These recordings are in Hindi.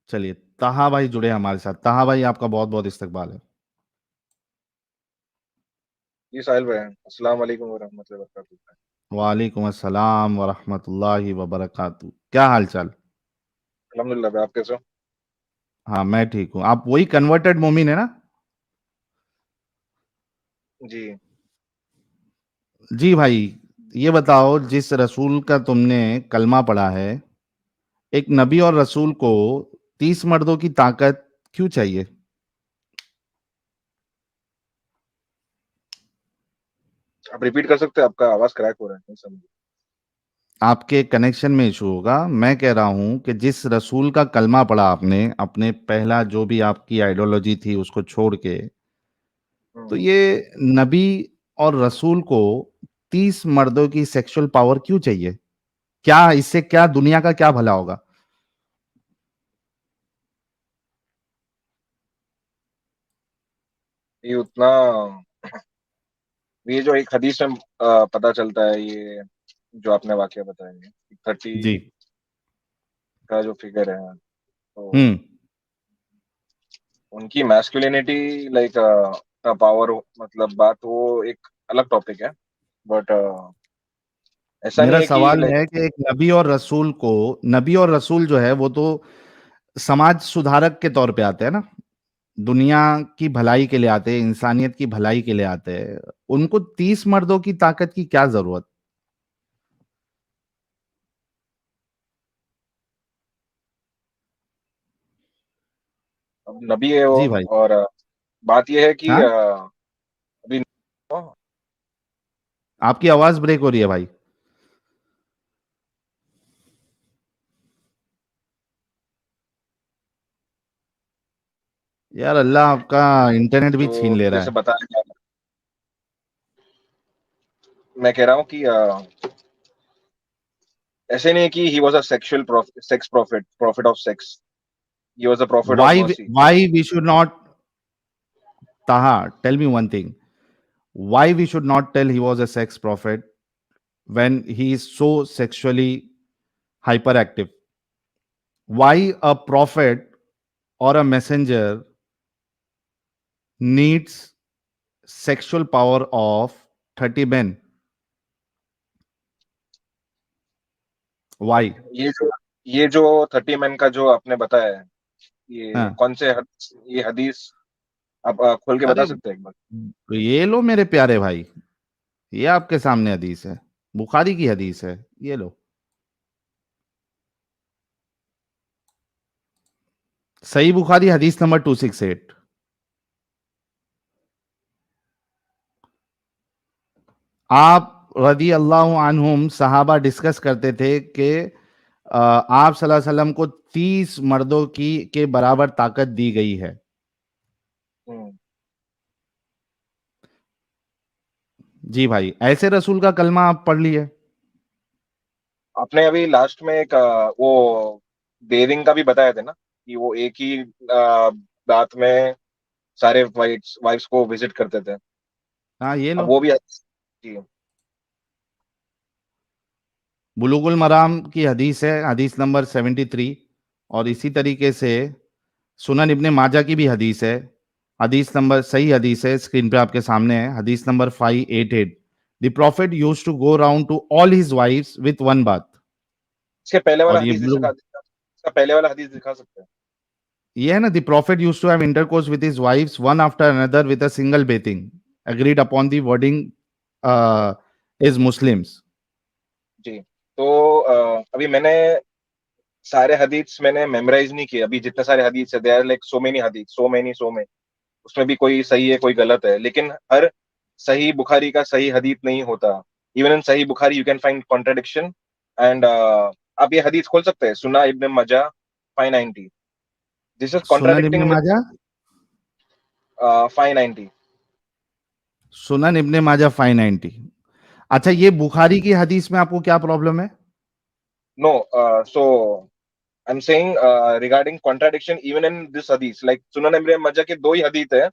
चलिए, ताहा भाई जुड़े हमारे साथ। ताहा भाई, आपका बहुत-बहुत इस्तकबाल है। जी साहिल भाई, अस्सलाम वालेकुम वरहमतुल्लाहि वबरकातुहू। वालेकुम अस्सलाम व रहमतुल्लाहि व बरकातहू। क्या हाल-चाल? अल्हम्दुलिल्लाह भाई, आप कैसे हो? हाँ, मैं ठीक हूँ। आप वही कन्वर्टेड मोमिन है ना? जी। जी भाई, ये बताओ, जिस रसूल का तुमने कलमा पढ़ा है, एक नबी और रसूल को 30 मर्दों की ताकत क्यों चाहिए? आप रिपीट कर सकते हैं? आपका आवाज क्रैक हो रहा है, नहीं समझ। आपके कनेक्शन में इशू होगा। मैं कह रहा हूँ कि जिस रसूल का कलमा पढ़ा आपने, अपने पहला जो भी आपकी आइडियोलॉजी थी उसको छोड़ के, तो हम्म। ये नबी और रसूल को 30 मर्दों की सेक्सुअल पावर क्यों चाहिए? क्या इससे, क्या दुनिया का क्या भला होगा? ये उतना, ये जो एक हदीस में पता चलता है, ये जो आपने वाकया बताया है, 30 जी। का जो फिगर है, तो हम्म। उनकी मैस्कुलिनिटी, लाइक का पावर, मतलब बात वो एक अलग टॉपिक है। बट ऐसा नहीं मेरा है कि सवाल लाइक। है कि एक नबी और रसूल को, नबी और रसूल जो है वो तो समाज सुधारक के तौर पे आते हैं ना, दुनिया की भलाई के लिए आते हैं, इंसानियत की भलाई के लिए आते हैं। उनको 30 मर्दों की ताकत की क्या जरूरत? अब नबी है वो, जी भाई। और बात ये है कि हाँ, अभी आपकी आवाज ब्रेक हो रही है भाई। यार अल्लाह आपका इंटरनेट भी छीन जो ले रहा जैसे है। बताया गया, मैं कह रहा हूँ कि ऐसे नहीं कि he was a sexual sex profit, profit of sex. He was a profit of mercy. Why we should not, Taha, tell me one thing. Why we should not tell he was a sex prophet when he is so sexually hyperactive? Why a prophet or a messenger needs sexual power of 30 men? Why? ये जो 30 मैन का जो आपने बताया है, ये हाँ। कौन से ये हदीस आप खोल के बता अरे, सकते हैं एक बार? ये लो मेरे प्यारे भाई, ये आपके सामने हदीस है, बुखारी की हदीस है, ये लो। सही बुखारी हदीस नंबर 268। आप रदी अल्लाह अन्हुम सहाबा डिस्कस करते थे कि आप सल्लल्लाहु अलैहि वसल्लम को 30 मर्दों की के बराबर ताकत दी गई है। हम्म। जी भाई, ऐसे रसूल का कलमा आप पढ़ लिए? आपने अभी लास्ट में एक वो बेरिंग का भी बताया था ना, कि वो एक ही रात में सारे वाइफ्स को विजिट करते थे। हाँ, ये अब लो। वो भी जी। बुलुगुल मराम की हदीस है, हदीस नंबर 73। और इसी तरीके से सुनन इब्ने माजा की भी हदीस है, हदीस नंबर, सही हदीस है, स्क्रीन पे आपके सामने है, हदीस number 588। The prophet used to go round to all his wives with one bath. इसके पहले वाला और ये हदीस इसका पहले वाला हदीस दिखा सकते हैं? ये है ना, the prophet used to have intercourse with his wives one after another with a single bathing, agreed upon the wording is Muslims. जी। तो अभी मैंने सारे हदीस मैंने मेमोराइज नहीं किए। अभी जितने सारे हदीस है, they are like so many हदीस, सो मेनी। उसमें भी कोई सही है, कोई गलत है, लेकिन हर सही बुखारी का सही हदीस नहीं होता। इवन इन सही Bukhari you can find contradiction. And आप ये हदीस खोल सकते हैं, सुना इब्न मजा 590। दिस इज सुनन इब्ने कॉन्ट्रडिक्टिंग विद माजा, 590। सुनन इब्ने माजा 590। अच्छा, ये बुखारी की हदीस में आपको क्या प्रॉब्लम है? No, so I am saying regarding contradiction even in this हदीस, लाइक सुनन इब्न मजा के दो ही हदीस है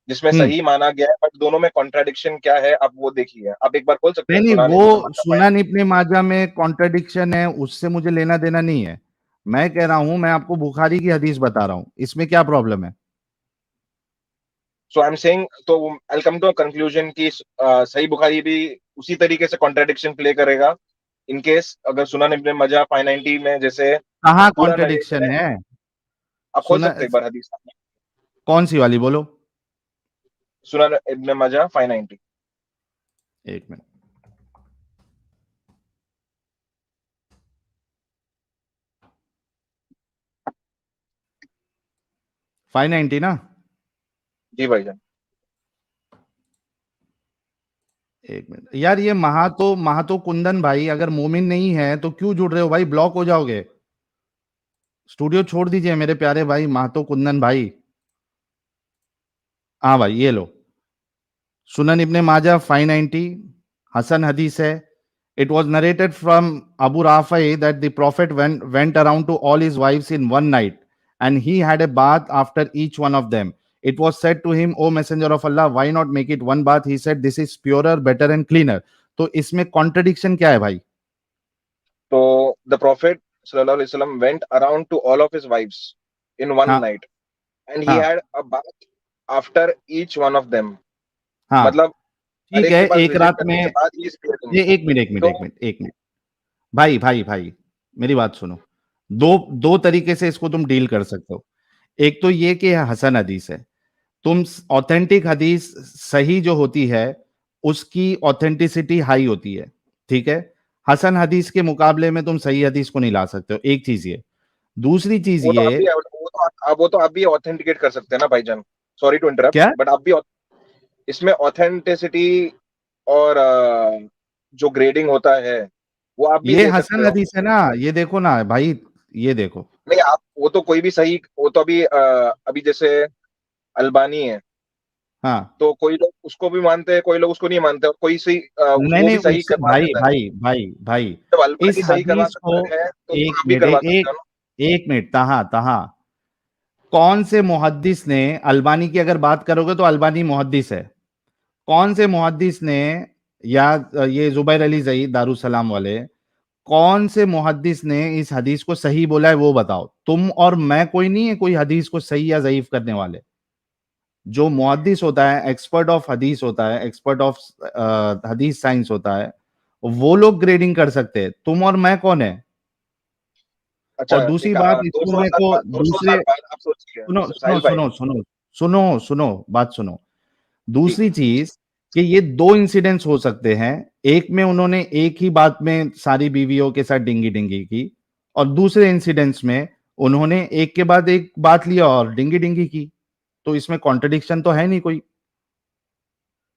जिसमें हम्म। सही माना गया है, बट दोनों में कॉन्ट्रडिक्शन क्या है आप वो देखिए। आप एक बार खोल सकते नहीं हैं नहीं, सुनान इब्न वो मजा सुनन इब्ने माजा में कॉन्ट्रडिक्शन है, उससे मुझे लेना देना नहीं है। मैं कह रहा हूं, मैं आपको बुखारी की हदीस बता रहा हूं, इसमें क्या प्रॉब्लम है? सो आई एम सेइंग, तो आई कम टू कंक्लूजन कि सही बुखारी भी उसी तरीके से कॉन्ट्रडिक्शन प्ले करेगा इन केस अगर सुनन इब्न माजा 590 में जैसे कहाँ पूरा नरेशन कॉन्ट्रडिक्शन है। है? आप खोल सुना, सकते हैं एक बार हदीस, कौन सी वाली बोलो? सुनन इब्न माजा 590। एक मिनट। 590 ना? जी भाईजान। एक मिनट यार, ये महातो कुंदन भाई अगर मोमिन नहीं है तो क्यों जुड़ रहे हो भाई? ब्लॉक हो जाओगे। स्टूडियो छोड़ दीजिए मेरे प्यारे भाई महातो कुंदन भाई। हाँ भाई, ये लो, सुनन इब्ने माजा 590, हसन हदीस है। It was narrated from Abu Rafi that the Prophet went around to all his wives in one night, and he had a bath after each one of them. It was said to him, O Messenger of Allah, why not make it one bath? He said, this is purer, better and cleaner. तो इसमें कॉन्ट्रडिक्शन क्या है भाई? तो द प्रॉफिट सल्लल्लाहु अलैहि वसल्लम went around two all of his wives in one हाँ, नाइट एंड ही हाँ, had a bath after each one of them. हाँ, मतलब हर ठीक एक है। के पास एक विजिट रात में, करने के बाद ही इस ये एक मिनट, एक मिनट, तो एक मिनट, एक मिनट, भाई भाई भाई, मेरी बात सुनो। दो दो तरीके से इसको तुम डील कर सकते हो। एक तो ये कि हसन हदीस है, तुम ऑथेंटिक हदीस सही जो होती है उसकी ऑथेंटिसिटी हाई होती है, ठीक है? हसन हदीस के मुकाबले में तुम सही हदीस को नहीं ला सकते हो, एक चीज ये। दूसरी चीज वो तो ये, आप भी ऑथेंटिकेट कर सकते हैं ना भाईजान। सॉरी टू इंटरप्ट, क्या? बट आप भी इसमें ऑथेंटिसिटी और जो ग्रेडिंग होता है वो आप भी ये दे सकते हसन हो। हदीस है ना, ये देखो ना भाई, ये देखो। नहीं, आप वो तो कोई भी सही, वो तो अभी अभी जैसे अलबानी है, हाँ, तो कोई लोग उसको भी मानते हैं, कोई लोग उसको नहीं मानते, और कोई सी नहीं वो नहीं, भी सही उससे करवा भाई देता है। भाई भाई भाई, जब इस अलबानी सही करवा हदीस को, सकता है तो एक आप भी मिनट, करवा एक सकते हो एक ना। एक मिनट, तहा तहा, कौन से मुहद्दिस ने, अलबानी की अगर बात करोगे तो अलबानी मुहद्दिस है, कौन से मुहद्दिस ने, या ये जुबैर अली जई दारुसलाम वाले, कौन से मुहद्दिस ने इस हदीस को सही बोला है वो बताओ? तुम और मैं कोई नहीं है कोई हदीस को सही या जयीफ करने वाले। जो मुहद्दिस होता है, एक्सपर्ट ऑफ हदीस होता है, एक्सपर्ट ऑफ हदीस साइंस होता है, वो लोग ग्रेडिंग कर सकते हैं, तुम और मैं कौन है? अच्छा, और दूसरी एक बात, दो इसमें सौ मेरे साल को बाद, 200 साल दूसरे, बाद आप सोचिए सुनो सुनो साहिल भाई। सुनो सुनो सुनो सुनो, बात सुनो। जी। दूसरी चीज कि ये दो इंसिडेंट्स हो सकते हैं, एक में उन्होंने एक ही बात में सारी बीवियों के साथ डिंगी डिंगी की, और दूसरे इंसिडेंट्स में उन्होंने एक के बाद एक बात लिया और डिंगी डिंगी की। तो इसमें कॉन्ट्रडिक्शन तो है नहीं कोई।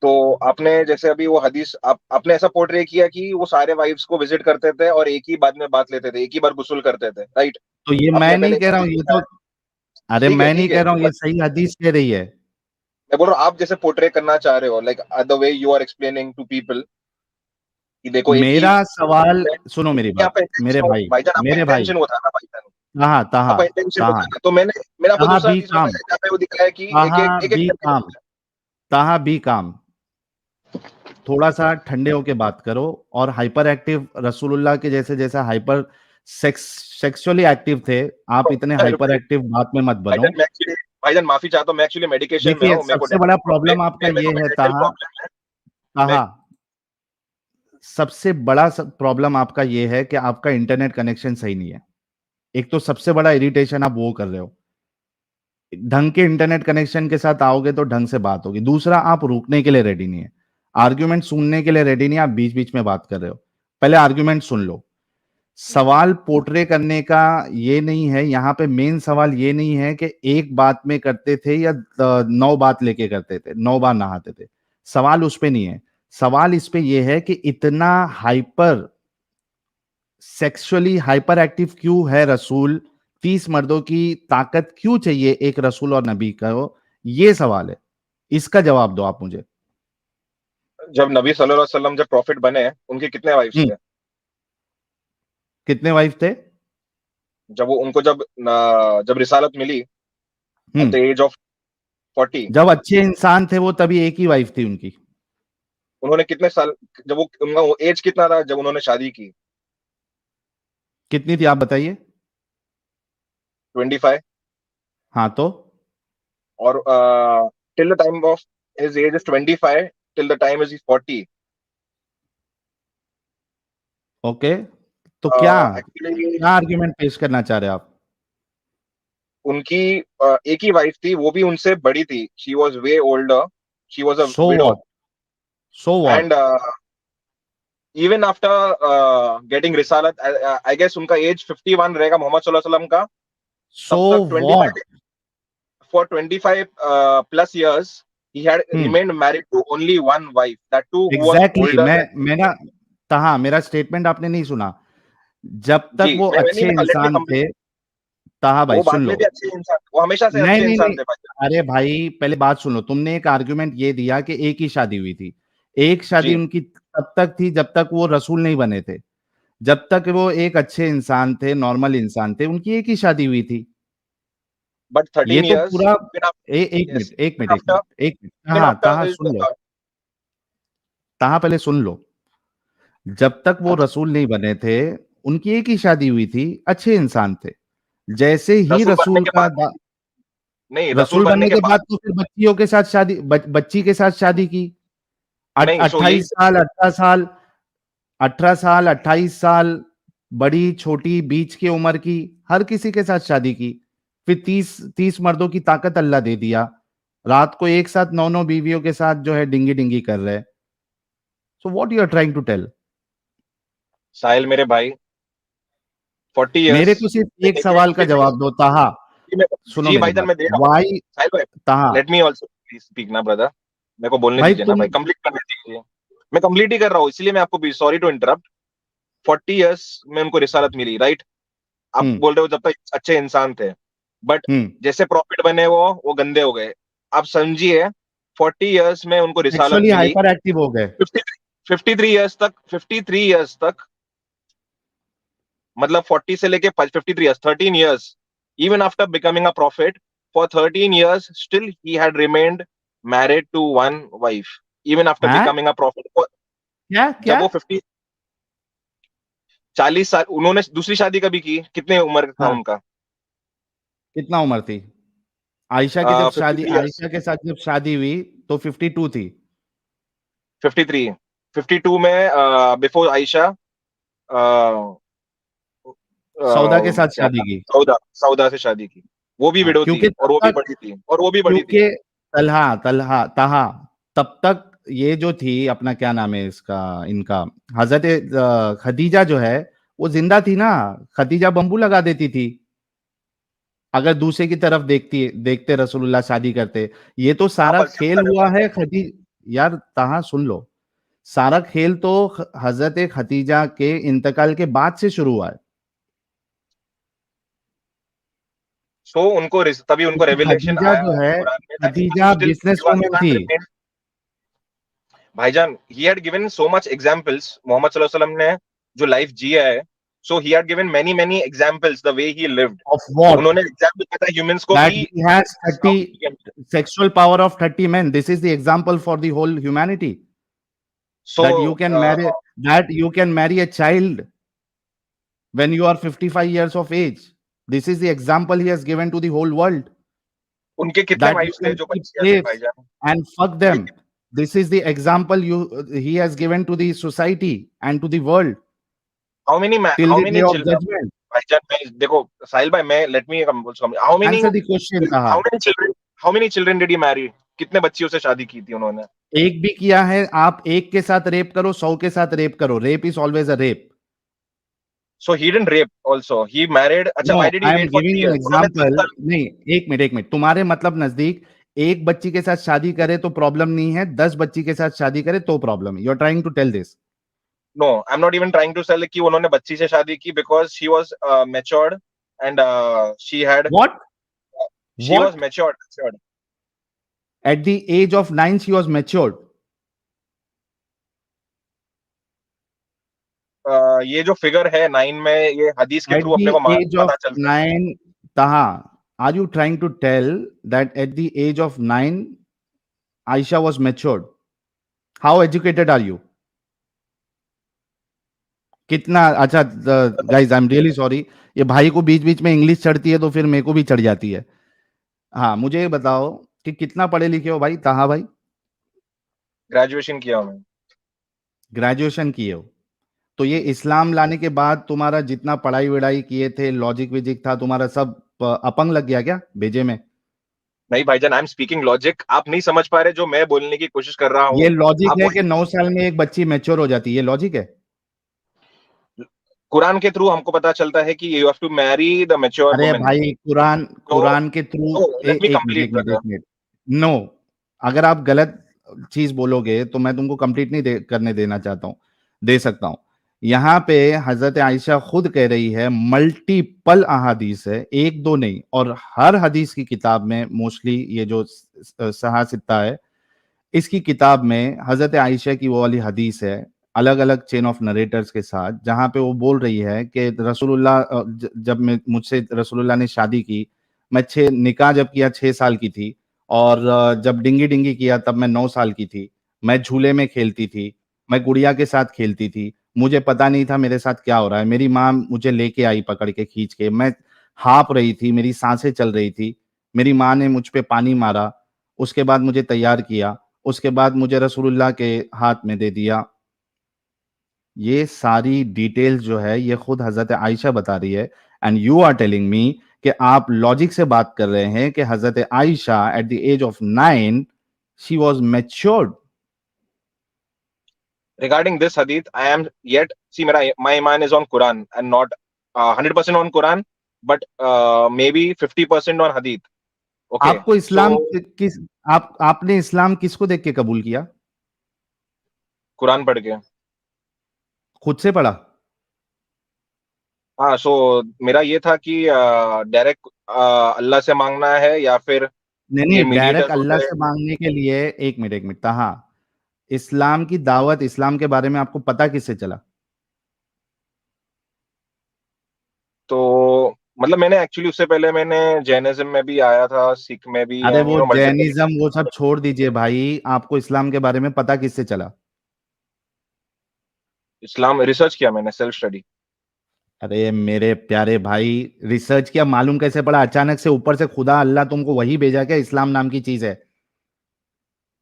तो आपने जैसे अभी वो हदीस आपने ऐसा पोर्ट्रे किया कि वो सारे वाइफ्स को विजिट करते थे और एक ही बाद में बात लेते थे, एक ही बार गुस्ल करते थे, राइट? तो ये मैं आपने नहीं पहले कह एक रहा हूं, हदीस ये तो, बताया। अरे ठीक है, मैं नहीं ठीक है, कह रहा हूं, ये बट सही हदीस कह रही है। मैं बोल रहा हूँ आप जैसे पोर्ट्रे करना चाह रहे हो, like the way you are explaining to people कि देखो एक ही। मेरा सवाल सुनो, मेरी यहाँ बात, पे मेरे इंटेंशन भाई, भाईजान, आपका मेरे भाई, इंटेंशन वो था ना भाईजान। तहा तहा आपका इंटेंशन वो तहा, था ना, तो मैंने आपको तहा दूसरा भी हदीस काम, बताया जहाँ पे वो दिखाया कि एक तहा एक एक एक भी करके काम, बताया। तहा भी काम। थोड़ा सा ठंडे होके बात करो। और हाइपर एक्टिव रसूलुल्लाह के जैसे, जैसा हाइपर सेक्स सेक्सुअली एक्टिव थे, आप इतने साहिल हाइपर भाई, एक्टिव बात में मत बनो। भाईजान माफी चाहता हूँ, मैं एक्चुअली मेडिकेशन में देखिए, हूँ, मेरे को सबसे बड़ा प्रॉब्लम आपका मेरे ये को है, मेंटल ताहा प्रॉब्लम है। मैं ताहा, सबसे बड़ा प्रॉब्लम आपका ये है कि आपका इंटरनेट कनेक्शन सही नहीं है। एक तो सबसे बड़ा इरिटेशन आप वो कर रहे हो। ढंग के इंटरनेट कनेक्शन के साथ आओगे तो ढंग से बात होगी। दूसरा, आप रुकने के लिए रेडी नहीं है, आर्ग्यूमेंट सुनने के लिए रेडी नहीं है, आप बीच बीच में बात कर रहे हो। पहले आर्ग्यूमेंट सुन लो। सवाल पोर्ट्रे करने का ये नहीं है, यहां पे मेन सवाल ये नहीं है कि एक बात में करते थे या 9 बात लेके करते थे, 9 बार नहाते थे। सवाल उस पे नहीं है। सवाल इस पे ये है कि इतना हाइपर सेक्सुअली हाइपर एक्टिव क्यों है रसूल? 30 मर्दों की ताकत क्यों चाहिए एक रसूल और नबी को? ये सवाल है, इसका जवाब दो आप मुझे। जब नबी सल्लल्लाहु अलैहि वसल्लम जब प्रॉफिट बने, उनके कितने वाइफ्स हम्म, थे? कितने वाइफ थे? जब वो उनको जब रिसालत मिली at the hmm, age of 40, जब अच्छे इंसान थे वो, तभी एक ही वाइफ थी उनकी। उन्होंने कितने साल, जब वो उनका वो एज कितना था जब उन्होंने शादी की? कितनी थी आप बताइए? 25. हाँ तो और till the time of his age is 25 till the time is 40. Okay, तो क्या एक्चुअली क्या आर्ग्यूमेंट पेश करना चाह रहे हैं आप? उनकी एक ही वाइफ थी, वो भी उनसे बड़ी थी. She was way older. She was a so window. What, so and what, even after getting रिसालत, आई गेस उनका एज 51 रहेगा मोहम्मद सल्लल्लाहु अलैहि वसल्लम का. सो तब तक what? 25, for 25 plus years he had hmm, remained married to only one wife, that too who was exactly older than. मैं ना, कहा मेरा स्टेटमेंट आपने नहीं सुना? जब तक जी, वो मैं नहीं, अच्छे मैं लेट मी इंसान कंप्लीट. थे, ताहा भाई वो बाद सुन में लो। भी अच्छे इंसान, वो हमेशा से नहीं अच्छे नहीं इंसान नहीं, थे भाई. अरे भाई पहले बात सुन लो। तुमने एक आर्गुमेंट ये दिया कि एक ही शादी हुई थी। एक शादी जी, उनकी तब तक थी जब तक वो रसूल नहीं बने थे। जब तक वो एक अच्छे इंसान थे, नॉर्मल इंसान थे, उनकी एक ही शादी हुई थी। बट ये 13 तो years पूरा even after, एक yes, मिनट, एक मिनट, even एक after, मिनट, एक मिनट, even ताहा after ताहा his सुन लो, ताहा पहले सुन लो। जब तक वो रसूल नहीं बने थे, उनकी एक ही शादी हुई थी, अच्छे इंसान थे। जैसे ही रसूल बनने रसूल के का बाद, नहीं, रसूल रसूल बनने बनने के के बाद, बाद तो फिर बच्चियों के साथ शादी, बच्ची के साथ शादी की। नहीं, सो यही. 28 साल, 18 साल, 18 साल, 28 साल, बड़ी छोटी बीच की उम्र की, हर किसी के साथ शादी की। फिर 30 मर्दों की ताकत अल्लाह दे दिया। रात को एक साथ 9 बीवियों के साथ जो है डिंगी डिंगी कर रहे। So what you are trying to tell? Sahil मेरे भाई, 40 years मेरे को सिर्फ एक मैंने सवाल का फिर. जवाब दो, ताहा। जी, मैं, सुनो जी मेरी भाईजान बात। मैं दे रहा हूँ. वाई, साहिल भाई, ताहा, let me also please speak ना ब्रदर. मेरे को बोलने भाई दीजिए ना तुम, भाई, कंप्लीट करने दीजिए. मैं कंप्लीट ही कर रहा हूँ, इसलिए मैं आपको भी सॉरी टू इंटरप्ट. 40 years में उनको रिसालत मिली, राइट? आप हम्म, बोल रहे हो जब तक अच्छे इंसान थे, बट हम्म, जैसे प्रॉफिट बने वो गंदे हो गए. आप समझिए, 40 years में उनको रिसालत सेक्सुअली मिली. हाइपर एक्टिव हो गए। 53 years तक, मतलब 40 से लेके 53 years, 13 years, even after becoming a prophet, for 13 years still he had remained married to one wife, even after हैं? becoming a prophet. क्या जब क्या? वो 40 साल, उन्होंने दूसरी शादी कभी की, कितने उम्र था हाँ, उनका? कितना उम्र थी? आयशा की जब फिफ्टी शादी, थ्री ईयर्स आयशा के साथ जब शादी हुई तो 52 थी। 53, 52 में बिफोर आयशा. सौदा के साथ क्या शादी था, की। सौदा, सौदा से शादी की. वो भी हाँ, विडो थी, क्योंकि तब और वो भी तक, बड़ी थी, और वो भी बड़ी थी. क्योंकि तलहा तलहा ताहा, तब तक ये जो थी अपना क्या नाम है इसका, इनका हजरत खदीजा जो है वो जिंदा थी ना। खदीजा बम्बू लगा देती थी अगर दूसरे की तरफ देखती देखते रसूलुल्लाह शादी करते। ये तो आप सारा अज्यूम खेल कर रहे हो हुआ है भाईजान. खदी, यार ताहा सुन लो। सारा खेल तो हजरत खदीजा के इंतकाल के बाद से शुरू हुआ है। सो उनको तभी उनको क्योंकि रेवलेशन खदीजा आया जो है, कुरान में, that Khadija still business you are, woman can't थी। रिमेन. भाईजान, he had given so much examples, Mohammad सल्लल्लाहु अलैहि वसल्लम ने जो लाइफ जिया है. So he had given many many examples the way he lived. Of what? उन्होंने एग्जांपल बताया ह्यूमंस को That कि he has how 30 he can. sexual power of 30 men. This is the example for the whole humanity. That you So can marry, that you can marry a child when you are 55 years of age. This is the example he has given to the whole world. उनके कितने That you वाइफ्स थे can जो keep बच्चियां थे slaves भाईजान? and fuck उनके them. This is the example he has given to the society and to the world till how the many day of children? judgment. भाईजान, मैं देखो साहिल भाई, मैं let me how many, Answer the question, how Taha. Many children, how many children did he marry? कितने बच्चियों से शादी की थी उन्होंने? एक भी किया है? आप एक के साथ रेप करो, 100 के साथ रेप करो, rape is always a rape. So he didn't rape also. He married. अच्छा, no, why did he I am wait for 3 giving an years? उन्होंने 3 एग्जांपल। साल. नहीं, एक मिनट, एक मिनट, तुम्हारे मतलब नजदीक एक बच्ची के साथ शादी करे तो प्रॉब्लम नहीं है, 10 बच्ची के साथ शादी करे तो प्रॉब्लम है। You are trying to tell this. No, I'm not even trying to sell कि उन्होंने बच्ची से शादी की because she was matured, and what? she was what? matured. At the age of 9 she was matured. ये जो फिगर है 9 में, ये हदीस के एट थ्रू द अपने को एज ऑफ पता चलता है. 9, Taha, are you trying to tell that at the age of 9 Aisha was matured? How educated are you? कितना अच्छा। Guys I am really sorry, ये भाई को बीच बीच में इंग्लिश चढ़ती है तो फिर मेरे को भी चढ़ जाती है। हाँ, मुझे ये बताओ कि कितना पढ़े लिखे हो भाई, ताहा भाई? ग्रेजुएशन किया हूँ मैं। ग्रेजुएशन किए हो? तो ये इस्लाम लाने के बाद तुम्हारा जितना पढ़ाई वढ़ाई किए थे, लॉजिक विजिक था तुम्हारा, सब अपंग लग गया क्या भेजे में? नहीं भाईजान, आई एम स्पीकिंग लॉजिक, आप नहीं समझ पा रहे जो मैं बोलने की कोशिश कर रहा ये हूँ। लॉजिक आप है वही कि 9 साल में एक बच्ची मैच्योर हो जाती है, ये लॉजिक है? कुरान के थ्रू हमको पता चलता है कि you have to marry the mature अरे वुमन। भाई, कुरान तो कुरान के थ्रू, लेट मी एक मिनट कंप्लीट एक मिनट एक ब्रदर। मिनट। नो, अगर आप गलत चीज बोलोगे तो मैं तुमको कंप्लीट नहीं करने देना चाहता हूं, दे सकता हूं। यहाँ पे हजरत आयशा खुद कह रही है, मल्टीपल अहादीस है, एक दो नहीं, और हर हदीस की किताब में मोस्टली ये जो सहा सित्ता है, इसकी किताब में हजरत आयशा की वो वाली हदीस है, अलग अलग चेन ऑफ नरेटर्स के साथ, जहां पे वो बोल रही है कि रसूलुल्लाह जब मैं मुझसे रसूलुल्लाह ने शादी की, मैं छः निकाह जब किया 6 साल की थी, और जब डिंगी डिंगी किया तब मैं 9 साल की थी। मैं झूले में खेलती थी, मैं गुड़िया के साथ खेलती थी, मुझे पता नहीं था मेरे साथ क्या हो रहा है। मेरी माँ मुझे लेके आई पकड़ के खींच के, मैं हाँप रही थी, मेरी सांसें चल रही थी, मेरी माँ ने मुझ पे पानी मारा, उसके बाद मुझे तैयार किया, उसके बाद मुझे रसूलुल्लाह के हाथ में दे दिया। ये सारी डिटेल्स जो है ये खुद हजरत आयशा बता रही है, and you are telling me कि आप लॉजिक से बात कर रहे हैं कि हजरत Aisha at the age of 9 she was matured. Regarding this hadith, I am yet see my iman is on Quran and not 100% on Quran, but maybe 50% on hadith. Okay, आपको so इस्लाम किस आपने इस्लाम किसको देख के कबूल किया? कुरान पढ़ के। खुद से पढ़ा? हाँ, सो मेरा ये था कि डायरेक्ट अल्लाह से मांगना है या फिर नहीं ये नहीं, डायरेक्ट मीडिएटर्स अल्लाह होते हैं। से मांगने के लिए, एक मिनट हाँ, इस्लाम की दावत, इस्लाम के बारे में आपको पता किससे चला? तो मतलब मैंने एक्चुअली उससे पहले मैंने जैनिज्म में भी आया था, सिख में भी, अरे एंड वो मल्टीपल। जैनिज्म वो सब छोड़ दीजिए भाई, आपको इस्लाम के बारे में पता किससे चला? इस्लाम रिसर्च किया मैंने, सेल्फ स्टडी। अरे मेरे प्यारे भाई, रिसर्च किया, मालूम कैसे पड़ा? अचानक से ऊपर से खुदा अल्लाह तुमको वही भेजा क्या, इस्लाम नाम की चीज है?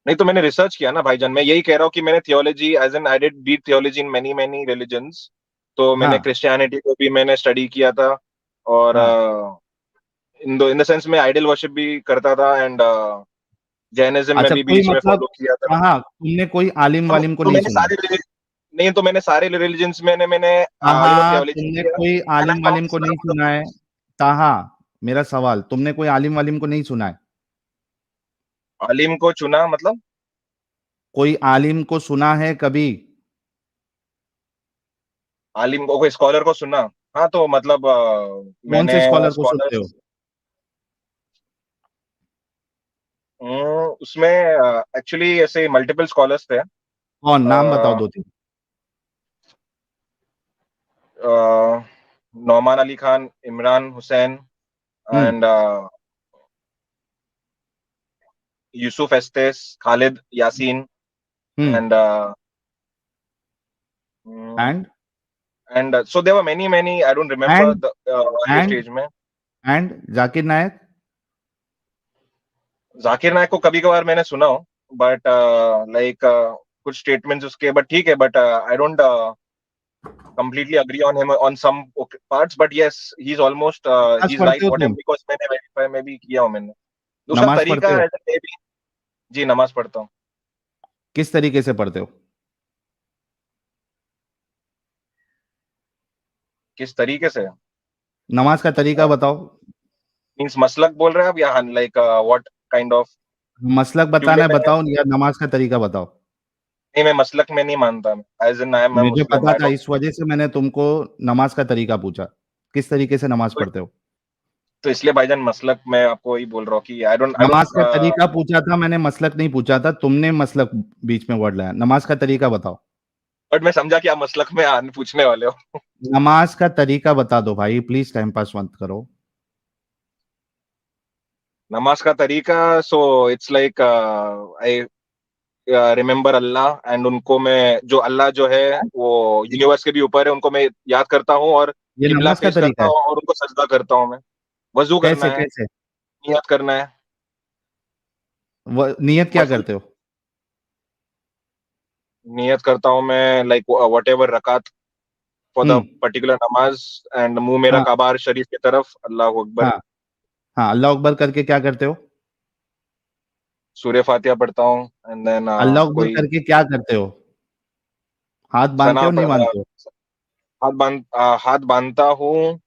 नहीं तो मैंने रिसर्च किया ना भाईजान, मैं यही कह रहा हूँ कि मैंने theology as an I did deep theology in many many religions. तो मैंने हाँ क्रिश्चियनिटी को भी मैंने स्टडी किया था, और हाँ इन द सेंस मैं आइडल वर्शिप भी करता था, एंड जैनिज्म में अच्छा, भी कोई बीच में मतलब, फॉलो किया था। हाँ हाँ, तुमने कोई आलिम वालिम को तो नहीं मैंने सुना? नहीं तो मैंने सारे रिलीजन्स में मैंने हाँ हाँ, थियोलॉजी तुमने किया, कोई एंड आई आलिम वालिम फाउंड को नहीं सुना है? ताहा, मेरा सवाल, तुमने कोई आलिम वालिम को नहीं सुना है? आलिम को चुना मतलब। कोई आलिम को सुना है कभी? आलिम को, कोई स्कॉलर को सुना। हाँ तो मतलब कौन मैंने से स्कॉलर को सुनते हो? स्कॉलर्स उसमें एक्चुअली ऐसे मल्टीपल स्कॉलर्स थे। कौन, नाम बताओ अ, दो तीन। अ, Nouman Ali Khan, Imran Hussain, hmm and Yusuf Estes, Khalid Yasin, hmm and and and so there were many many, I don't remember and the early and stage में। एंड जाकिर नायक? जाकिर नायक को कभी कभार मैंने सुना हो, बट लाइक कुछ स्टेटमेंट्स उसके, बट ठीक है, but I don't completely agree on him on some parts, but yes, he's almost नमाज he's right पढ़ते हो whatever, तुम? because मैंने वेरीफाई में भी किया हूँ मैंने। तो उसका नमाज तरीका पढ़ते हो? है भी। जी नमाज पढ़ता हूँ। किस तरीके से पढ़ते हो? किस तरीके से? नमाज का तरीका बताओ। मींस मसलक बोल रहे हैं आप, या लाइक व्हाट काइंड ऑफ? मसलक क्योंकि बताना है मैं बताओ, या नमाज का तरीका बताओ। नहीं, मैं मसलक में नहीं मानता, एज इन आई एम मुझे मुस्लिम, पता आई था, डोंट। इस वजह से मैंने तुमको नमाज का तरीका पूछा, किस तरीके से नमाज तो, पढ़ते हो। तो इसलिए भाईजान मसलक मैं आपको वही बोल रहा हूँ कि आई डोंट नमाज का तरीका पूछा था मैंने, मसलक नहीं पूछा था, तुमने मसलक बीच में वर्ड लाया। नमाज का तरीका बताओ। बट मैं समझा कि आप मसलक में पूछने वाले हो। नमाज का तरीका बता दो भाई, प्लीज टाइम पास मत करो। नमाज का तरीका, so it's like I remember Allah and उनको मैं जो अल्लाह जो है वो यूनिवर्स के भी ऊपर है, उनको मैं याद करता हूँ और ये किबला नमाज का फेस तरीका करता है? हूँ और उनको सजदा करता हूँ मैं। वजू करना कैसे है, कैसे? नियत करना है। नियत क्या वजू करते हो? नियत करता हूँ मैं लाइक वट एवर रकात फॉर द हम्म। पर्टिकुलर नमाज एंड मुंह मेरा हाँ काबार शरीफ की तरफ, अल्लाह अकबर। हाँ हाँ, अल्लाह अकबर करके क्या करते हो? सूर्य फातिहा पढ़ता हूँ एंड देन अल्लाह अकबर कोई करके क्या करते हो? हाथ बांधते सना हो नहीं बांधते हो? हाथ बांधता हूँ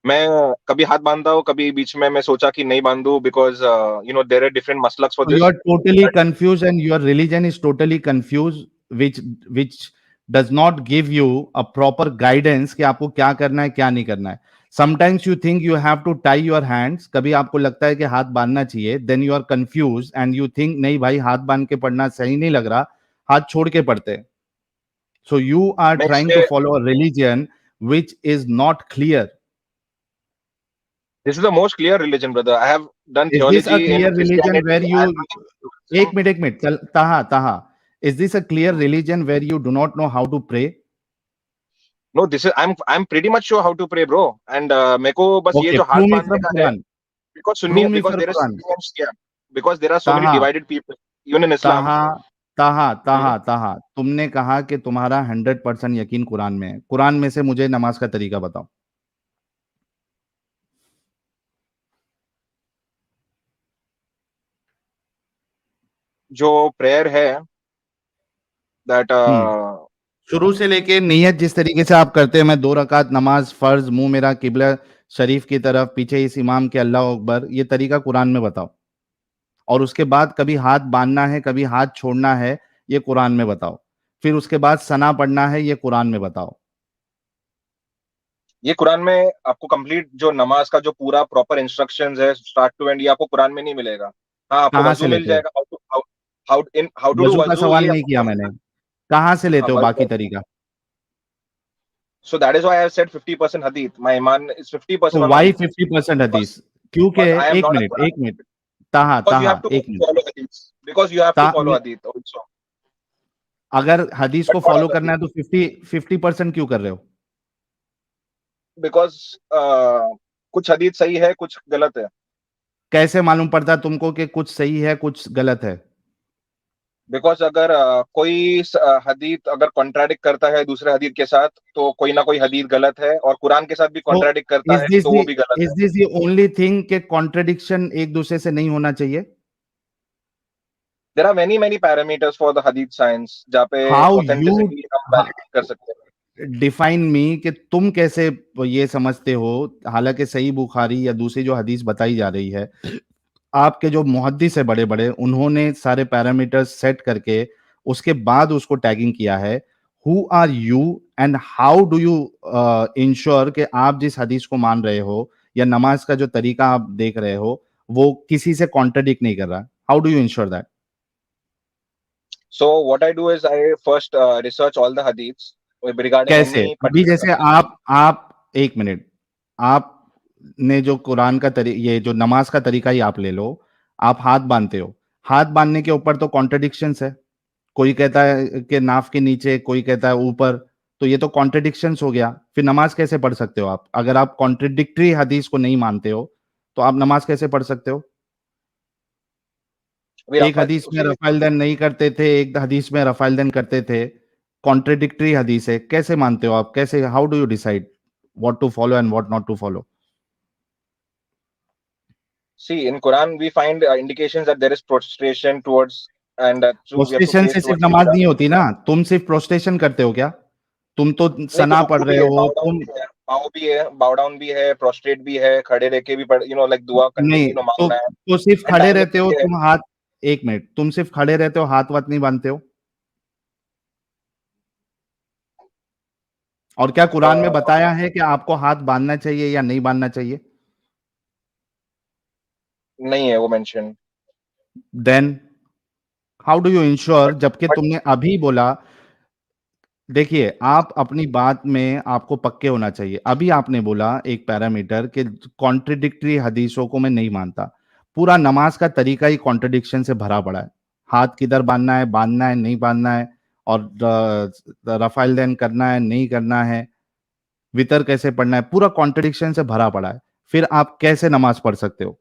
मैं। कभी हाथ बांधता हूँ, कभी बीच में मैं सोचा कि नहीं बांधू, बिकॉज देयर आर डिफरेंट मसलक्स for So you this. are totally confused and your religion is totally confused, which does not give you a proper guidance कि आपको क्या करना है क्या नहीं करना है. Sometimes you think you have to tie your hands. कभी आपको लगता है कि हाथ बांधना चाहिए. Then you are confused and you think नहीं भाई हाथ बांध के पढ़ना सही नहीं लग रहा, हाथ छोड़ के पढ़ते हैं. So you are मैं trying to इसलिए follow a religion which is not clear. This is the most clear religion brother. I have done Is this theology a in clear religion Christianity where you and एक मिनट ताहा ताहा, is this a clear religion where you do not know how to pray? No this is I am pretty much sure how to pray bro and मेरे को बस ये Okay, जो हाथ prove me बांधने from का है, Quran. Because Sunni Prove me because from there is Quran. Because there are so many Taha divided people even in Islam. Taha Taha, तुमने कहा कि तुम्हारा 100% यकीन कुरान में है. कुरान में से मुझे नमाज का तरीका बताओ. जो प्रेयर है दैट हम्म. शुरू से लेके नियत जिस तरीके से आप करते हैं, मैं 2 रकात नमाज फर्ज, मुंह मेरा किबला शरीफ की तरफ, पीछे इस इमाम के अल्लाह अकबर, ये तरीका कुरान में बताओ. और उसके बाद कभी हाथ बांधना है कभी हाथ छोड़ना है, ये कुरान में बताओ. फिर उसके बाद सना पढ़ना है, ये कुरान में बताओ. ये कुरान में आपको कंप्लीट जो नमाज का जो पूरा प्रॉपर इंस्ट्रक्शंस है स्टार्ट टू एंड, ये आपको कुरान में नहीं मिलेगा। हाँ, आपको कहाँ से वजू मिल लेते हो? जाएगा, हाउ टू डू वजू का वजू, सवाल ये नहीं किया आपको। मैंने. कहाँ से हाँ, लेते हो बाकी तरीका? So that is why I have said 50% हदीस, माय ईमान इज 50% तो ऑन वाई हदीस। 50% हदीस? क्योंकि because I am not a Quran, एक मिनट ताहा बिकॉज़ यू हैव ताहा टू एक मिनट फॉलो हदीस, बिकॉज़ यू हैव टू ता फॉलो मैं- हदीस आल्सो, अगर हदीस बट को नॉट फॉलो एज करना है हदीस, तो 50% क्यों कर रहे हो? बिकॉज़ कुछ हदीस सही है, कुछ गलत है। कैसे मालूम पड़ता तुमको कि कुछ सही है कुछ गलत है? बिकॉज अगर कोई हदीस अगर कॉन्ट्राडिक्ट करता है दूसरे हदीस के साथ, तो कोई ना कोई हदीस गलत है, और कुरान के साथ भी तो कॉन्ट्राडिक्ट करता इज है दिस तो वो दी भी गलत इज है। दिस दी ओनली थिंग के कॉन्ट्रडिक्शन एक दूसरे से नहीं होना चाहिए? There are many many parameters for the हदीस साइंस, जहाँ पे हाउ यू ऑथेंटिसिटी हम वैलिडेट कर सकते हैं। डिफाइन मी कि तुम कैसे ये समझते हो, हालांकि सही बुखारी या दूसरी जो हदीस बताई जा रही है, आपके जो मुहद्दिस है बड़े बड़े, उन्होंने सारे पैरामीटर्स सेट करके उसके बाद उसको टैगिंग किया है. Who are you and how do you ensure कि आप जिस हदीस को मान रहे हो या नमाज का जो तरीका आप देख रहे हो वो किसी से कॉन्ट्रडिक्ट नहीं कर रहा? How do you ensure that? So what I do is I first research all the हदीस रिगार्डिंग कैसे? एनी अभी पर्टिकुलर जैसे हदीस। आप एक मिनट, आपने जो कुरान का ये जो नमाज का तरीका ही आप ले लो, आप हाथ बांधते हो, हाथ बांधने के ऊपर तो कॉन्ट्रडिक्शंस है. कोई कहता है कि नाफ के नीचे, कोई कहता है ऊपर, तो ये तो कॉन्ट्रडिक्शंस हो गया. फिर नमाज कैसे पढ़ सकते हो आप? अगर आप कॉन्ट्रडिक्टरी हदीस को नहीं मानते हो तो आप नमाज कैसे पढ़ सकते हो? अभी एक हदीस में उसी रफ़ाइल दन नहीं करते थे, एक हदीस में रफ़ाइल दन करते थे. कॉन्ट्रडिक्टरी हदीस है, कैसे मानते हो आप? कैसे, how do you decide what to follow and what not to follow? see in Quran we find indications that there is prostration towards and true we have to prostration face से सिर्फ towards नमाज Qibla। नहीं होती ना. तुम सिर्फ प्रोस्टेशन करते हो क्या? तुम तो नहीं, तो सना पढ़ रुकू रहे भी है, हो बाउ डाउन तुम. भी है, बाउ डाउन भी है, प्रोस्ट्रेट भी है, खड़े रह के भी पढ़ लाइक दुआ नहीं कंटिन्यू तो मांगना है, सिर्फ एंड खड़े टाइम रहते हो लिमिट भी है। तुम हाथ. एक मिनट, तुम सिर्फ खड़े रहते हो, हाथ वाथ नहीं बांधते हो? और क्या कुरान में अ, बताया है कि आपको हाथ बांधना चाहिए या नहीं बांधना चाहिए? नहीं है वो mention. Then how do you ensure, but जबकि बट तुमने अभी बोला. देखिए, आप अपनी बात में आपको पक्के होना चाहिए. अभी आपने बोला एक पैरामीटर कि कॉन्ट्रडिक्टरी हदीसों को मैं नहीं मानता. पूरा नमाज का तरीका ही कॉन्ट्रडिक्शन से भरा पड़ा है. हाथ किधर बांधना है नहीं बांधना है, और रफाइल देन करना है नहीं करना है, वितर कैसे पढ़ना है, पूरा कॉन्ट्रडिक्शन से भरा पड़ा है। फिर आप कैसे नमाज पढ़ सकते हो?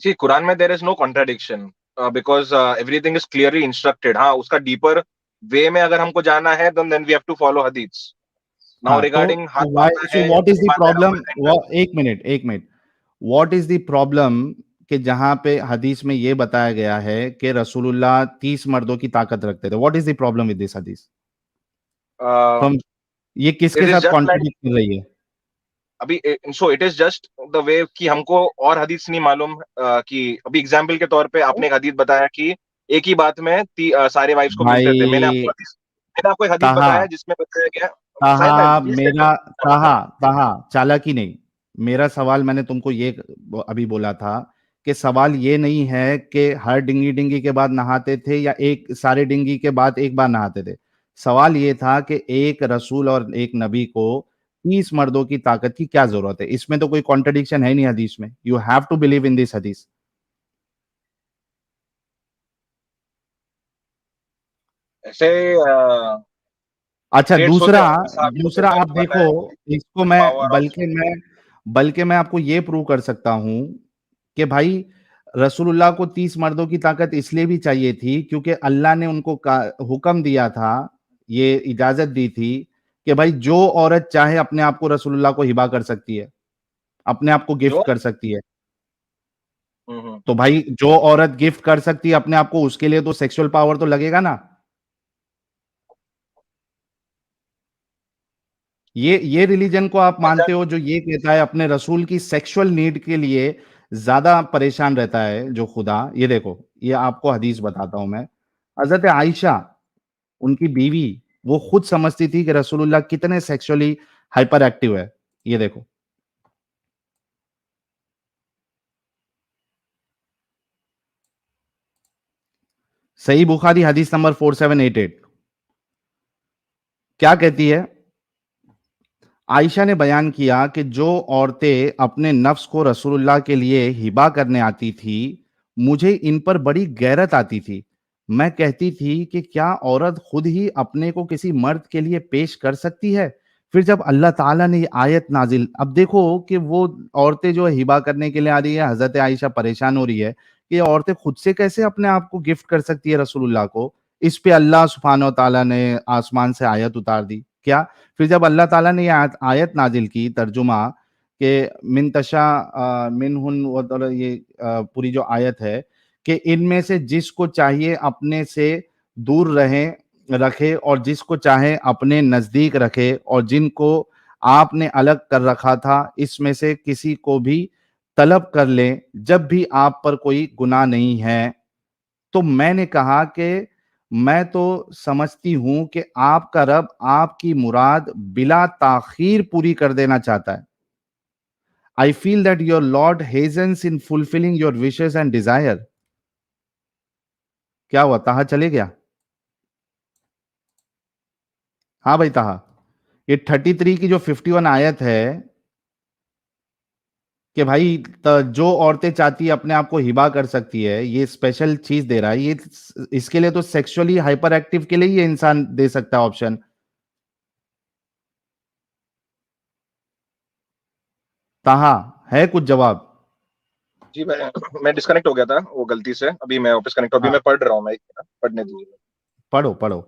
सी कुरान में there is no contradiction, because everything is clearly instructed. हाँ, उसका डीपर वे में अगर हमको जाना है then we have to follow हदीस। नाउ हाँ, रिगार्डिंग हाथ व्हाई, बांधना सो है व्हाट इज नहीं द बांधना है, प्रॉब्लम? रफल एंड एक मिनट, एक minute. What is the problem कि जहां पे हदीस में ये बताया गया है कि रसूलुल्लाह 30 मर्दों की ताकत रखते थे, what is the problem with this हदीस? फ्रॉम, ये किसके इट इज साथ जस्ट लाइक, कॉन्ट्रडिक्ट कर रही है? अभी so it is just the way कि हमको और हदीस नहीं मालूम, कि अभी एग्जाम्पल के तौर पे आपने एक हदीस बताया कि एक ही बात में सारे वाइफ्स को मिलते थे। भाई मैंने आपको एक हदीस ताहा, बताया जिसमें बताया गया। साहिल भाई ताहा प्लीज मेरा, ताहा, ताहा चालाकी नहीं। मेरा सवाल मैंने तुमको ये अभी बोला था कि सवाल ये नहीं है कि हर डिंगी डिंगी के बाद नहाते थे या एक सारे डिंगी के बाद एक बार नहाते थे। सवाल ये था कि एक रसूल और एक नबी को 30 मर्दों की ताकत की क्या जरूरत है? इसमें तो कोई कॉन्ट्रडिक्शन है नहीं हदीस में। You have to believe in this हदीस। ऐसे अच्छा, स्टेट्स होते दूसरा, हैं उनके साथ होते दूसरा हैं आप देखो, बनाए इसको मैं पावर ऑफ। बल्कि मैं आपको ये प्रूव कर सकता हूं कि भाई रसूलुल्लाह को 30 मर्दों की ताकत इसलिए भी चाहिए थी क्योंकि अल्लाह ने उनको हुक्म दिया था, ये इजाजत दी थी कि भाई जो औरत चाहे अपने आप को रसूलुल्लाह को हिबा कर सकती है, अपने आप को गिफ्ट जो कर सकती है। हम्म। तो भाई जो औरत गिफ्ट कर सकती है अपने आप को, उसके लिए तो सेक्सुअल पावर तो लगेगा ना। ये रिलीजन को आप अच्छा। मानते हो जो ये कहता है अपने रसूल की सेक्सुअल नीड के लिए ज्यादा परेशान रहता है जो खुदा? ये देखो, ये आपको हदीस बताता हूं मैं। हजरत आयशा, उनकी बीवी, वो खुद समझती थी कि रसूलुल्लाह कितने सेक्सुअली हाइपर एक्टिव है। ये देखो, सही बुखारी हदीस नंबर 4788 क्या कहती है? आयशा ने बयान किया कि जो औरतें अपने नफ्स को रसूलुल्लाह के लिए हिबा करने आती थी, मुझे इन पर बड़ी गैरत आती थी। मैं कहती थी कि क्या औरत खुद ही अपने को किसी मर्द के लिए पेश कर सकती है? फिर जब अल्लाह ताला ने ये आयत नाजिल, अब देखो कि वो औरतें जो हिबा करने के लिए आ रही है, हजरत आयशा परेशान हो रही है कि ये औरतें खुद से कैसे अपने आप को गिफ्ट कर सकती है रसूलुल्लाह को। इस पे अल्लाह सुब्हानहू व तआला ने आसमान से आयत उतार दी। क्या? फिर जब अल्लाह ताला ने ये आयत नाजिल की, तर्जुमा के मिन तशा मिनहुन ये पूरी जो आयत है कि इनमें से जिसको चाहिए अपने से दूर रखे और जिसको चाहे अपने नजदीक रखे, और जिनको आपने अलग कर रखा था इसमें से किसी को भी तलब कर ले जब भी आप पर कोई गुनाह नहीं है। तो मैंने कहा कि मैं तो समझती हूं कि आपका रब आपकी मुराद बिला ताखीर पूरी कर देना चाहता है। I feel that your lord hastens in fulfilling your wishes and desire. क्या हुआ, ताहा चले गया? हाँ भाई ताहा, ये 33 की जो 51 आयत है कि भाई जो औरतें चाहती है अपने आप को हिबा कर सकती है, ये स्पेशल चीज दे रहा है ये। इसके लिए तो सेक्सुअली हाइपर एक्टिव के लिए ये इंसान दे सकता है ऑप्शन। ताहा, है कुछ जवाब? जी मैं डिस्कनेक्ट हो गया था वो गलती से, अभी मैं वापस कनेक्ट, अभी हाँ, मैं पढ़ रहा हूँ, मैं पढ़ने दीजिए। पढ़ो पढ़ो,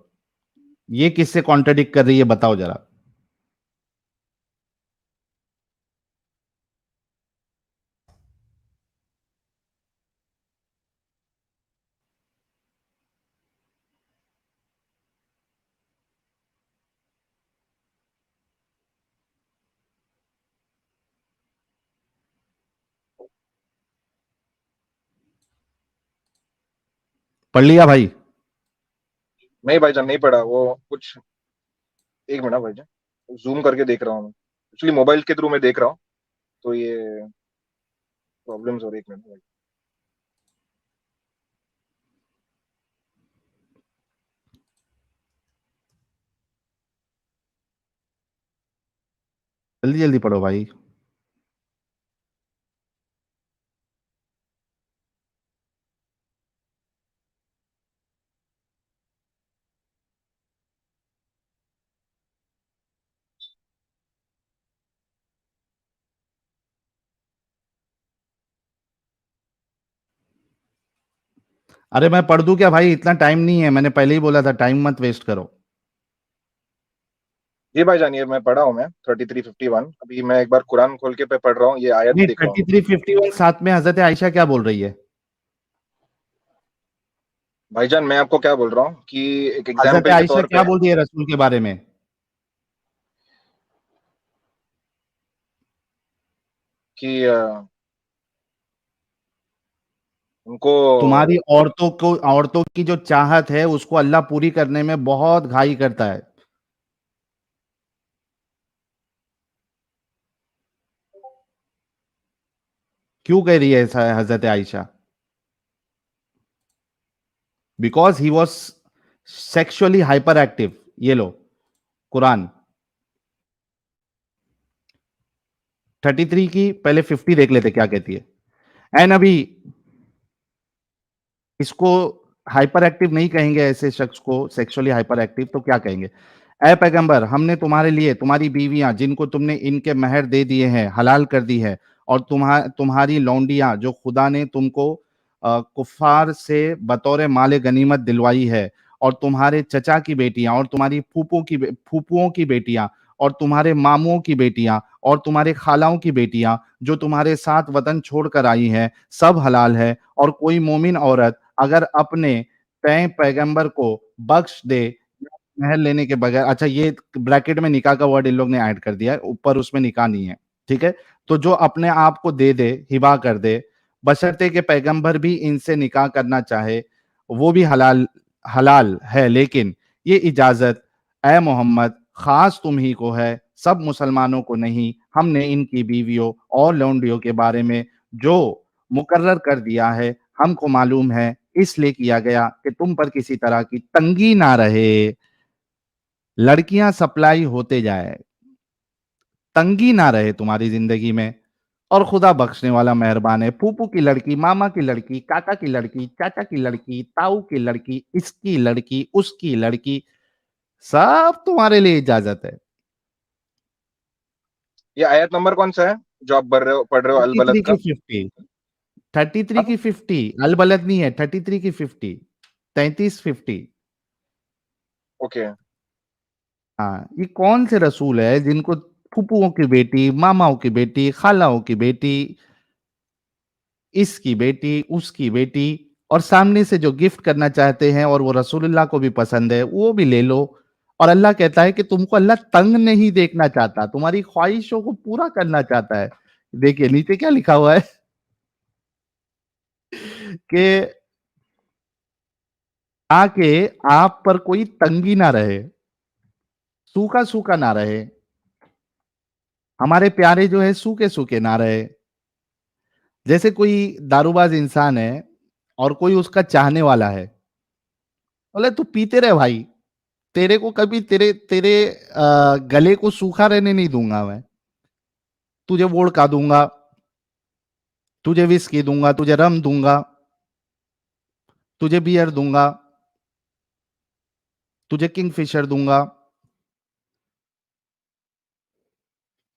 ये किससे कॉन्ट्रडिक्ट कर रही है बताओ जरा। पढ़ लिया भाई? नहीं भाईजान, नहीं पढ़ा वो कुछ। एक मिनट भाईजान, जूम करके देख रहा हूँ मैं, एक्चुअली मोबाइल के थ्रू मैं देख रहा हूँ, तो ये प्रॉब्लम्स हो रही है। एक मिनट भाई। जल्दी जल्दी पढ़ो भाई। अरे मैं पढ़ दूं क्या भाई, इतना टाइम नहीं है, मैंने पहले ही बोला था टाइम मत वेस्ट करो। जी भाईजान, ये मैं पढ़ा हूँ, मैं 3351 अभी मैं एक बार कुरान खोल के पे पढ़ रहा हूँ, ये आयत नहीं, देख रहा हूँ। 3351 साथ में हजरत आयशा क्या बोल रही है? भाईजान मैं आपको क्या बोल रहा हूँ कि एक हजरत एग्जाम्पल के आयशा तौर क्या पे, बोल रही है रसूल के बारे में? कि उनको, तुम्हारी औरतों की जो चाहत है उसको अल्लाह पूरी करने में बहुत घाई करता है। क्यों कह रही है ऐसा हजरत Ayesha? Because he was sexually hyper active. ये लो कुरान 33 की पहले 50 देख लेते क्या कहती है। एंड अभी इसको हाइपर एक्टिव नहीं कहेंगे, ऐसे शख्स को सेक्सुअली हाइपर एक्टिव तो क्या कहेंगे? ए पैगंबर, हमने तुम्हारे लिए तुम्हारी बीवियां जिनको तुमने इनके महर दे दिए हैं हलाल कर दी है, और तुम्हारी लौंडियां जो खुदा ने तुमको कुफार से बतौर माले गनीमत दिलवाई है, और तुम्हारे चचा की बेटियां, और तुम्हारी फूफुओं की बेटियां, और तुम्हारे मामुओं की बेटियां, और तुम्हारे खालाओं की बेटियां जो तुम्हारे साथ वतन छोड़कर आई हैं, सब हलाल है। और कोई मोमिन औरत अगर अपने तय पैगंबर को बख्श दे महर लेने के बगैर, अच्छा ये ब्रैकेट में निकाह का वर्ड इन लोग ने ऐड कर दिया है, ऊपर उसमें निकाह नहीं है, ठीक है? तो जो अपने आप को दे दे, हिबा कर दे, बशर्ते के पैगंबर भी इनसे निकाह करना चाहे, वो भी हलाल हलाल है, लेकिन ये इजाजत ए मोहम्मद खास तुम ही को है, सब मुसलमानों को नहीं। हमने इनकी बीवियों और लौंडियों के बारे में जो मुकर्रर कर दिया है हमको मालूम है, इसलिए किया गया कि तुम पर किसी तरह की तंगी ना रहे, लड़कियां सप्लाई होते जाए, तंगी ना रहे तुम्हारी जिंदगी में। और खुदा बख्शने वाला मेहरबान है। फूफू की लड़की, मामा की लड़की, काका की लड़की, चाचा की लड़की, ताऊ की लड़की, इसकी लड़की, उसकी लड़की, सब तुम्हारे लिए इजाजत है। ये आयत नंबर कौन सा है जो आप पढ़ रहे हो अल थर्टी बलद थ्री की का? 50, 33 हाँ, की 50, अलबलद नहीं है, 33 की 50, 33-50। ओके। हाँ, ये कौन से रसूल है जिनको फूफुओं की बेटी, मामाओं की बेटी, खालाओं की बेटी, इसकी बेटी, उसकी बेटी, और सामने से जो गिफ्ट करना चाहते हैं और वो रसूलुल्लाह को भी पसंद है, वो भी ले लो। और अल्लाह कहता है कि तुमको अल्लाह तंग नहीं देखना चाहता, तुम्हारी ख्वाहिशों को पूरा करना चाहता है। देखिए नीचे क्या लिखा हुआ है कि आके आप पर कोई तंगी ना रहे, सूखा सूखा ना रहे, हमारे प्यारे जो है सूखे सूखे ना रहे। जैसे कोई दारूबाज इंसान है और कोई उसका चाहने वाला है, बोले तू पीते रहे भाई, तेरे को कभी तेरे तेरे गले को सूखा रहने नहीं दूंगा मैं, तुझे वोडका दूंगा, तुझे विस्की दूंगा, तुझे रम दूंगा, तुझे बियर दूंगा, तुझे किंगफिशर दूंगा,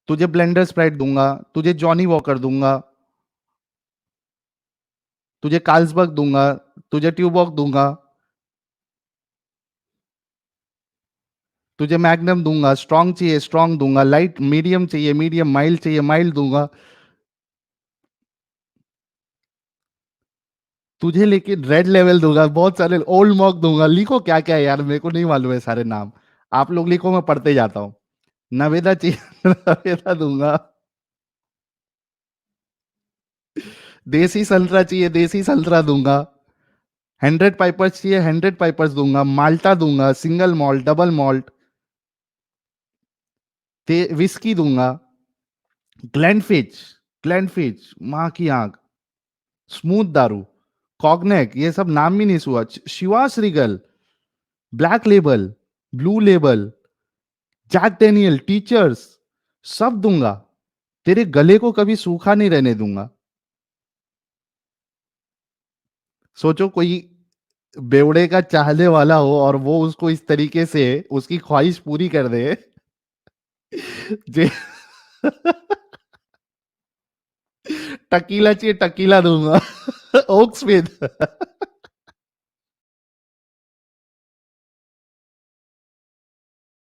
तुझे ब्लेंडर स्प्राइट दूंगा, तुझे जॉनी वॉकर दूंगा, तुझे कार्ल्सबर्ग दूंगा, तुझे ट्यूबॉक दूंगा, तुझे मैग्नम दूंगा, स्ट्रांग चाहिए स्ट्रांग दूंगा, लाइट मीडियम चाहिए मीडियम, माइल्ड चाहिए माइल्ड दूंगा, तुझे लेकिन रेड लेवल दूंगा, बहुत सारे ओल्ड मॉक दूंगा। लिखो क्या क्या है यार, मेरे को नहीं मालूम है सारे नाम, आप लोग लिखो मैं पढ़ते जाता हूँ। नवेदा चाहिए नवेदा दूंगा, देसी संतरा चाहिए देसी संतरा दूंगा, 100 पाइपर्स चाहिए 100 पाइपर्स दूंगा, माल्टा दूंगा, single malt, double malt, whisky दूंगा, ग्लैंडफिच, ग्लैंडफिच माँ की आंख, स्मूथ दारू, कॉग्नेक, ये सब नाम भी नहीं सुआ, Chivas Regal, Black Label, Blue Label, Jack Daniel, Teacher's, सब दूंगा। तेरे गले को कभी सूखा नहीं रहने दूंगा। सोचो कोई बेवड़े का चाहने वाला हो और वो उसको इस तरीके से उसकी ख्वाहिश पूरी कर दे जे टकीला चाहिए टकीला दूंगा ओक स्मिथ